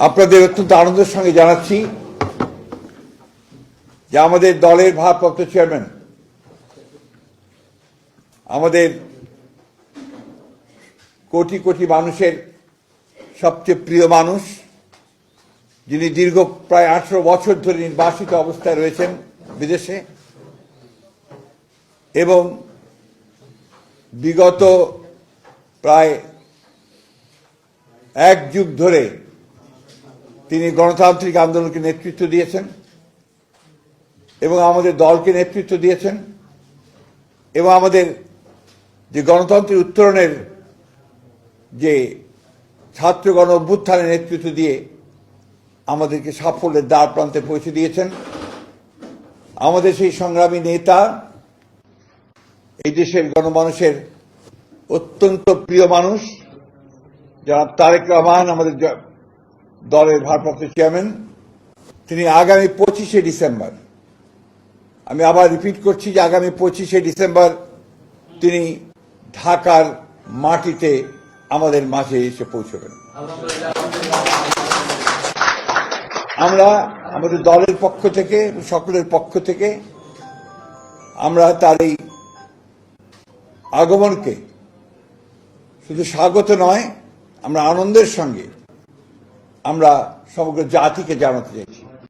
আপনাদের অত্যন্ত আনন্দের সঙ্গে জানাচ্ছি যে আমাদের দলের ভারপ্রাপ্ত চেয়ারম্যান, আমাদের কোটি কোটি মানুষের সবচেয়ে প্রিয় মানুষ, যিনি দীর্ঘ প্রায় 18 বছর ধরে নির্বাসিত অবস্থায় রয়েছেন বিদেশে এবং বিগত প্রায় এক যুগ ধরে তিনি গণতান্ত্রিক আন্দোলনকে নেতৃত্ব দিয়েছেন এবং আমাদের দলকে নেতৃত্ব দিয়েছেন এবং আমাদের যে গণতন্ত্রের উত্তরণের যে ছাত্র গণ অভ্যুত্থানের নেতৃত্ব দিয়ে আমাদেরকে সাফল্যের দ্বার প্রান্তে পৌঁছে দিয়েছেন। আমাদের সেই সংগ্রামী নেতা, এই দেশের গণমানুষের অত্যন্ত প্রিয় মানুষ জনাব তারেক রহমান, আমাদের দলের ভারপ্রাপ্ত চেয়ারম্যান, তিনি আগামী 25শে ডিসেম্বর, আমি আবার রিপিট করছি যে আগামী 25শে ডিসেম্বর তিনি ঢাকার মাটিতে আমাদের মাঝে এসে পৌঁছবেন। আমরা আমাদের দলের পক্ষ থেকে, সকলের পক্ষ থেকে আমরা তার এই আগমনকে শুধু স্বাগত নয়, আমরা আনন্দের সঙ্গে আমরা সমগ্র জাতিকে জানাতে চাইছি।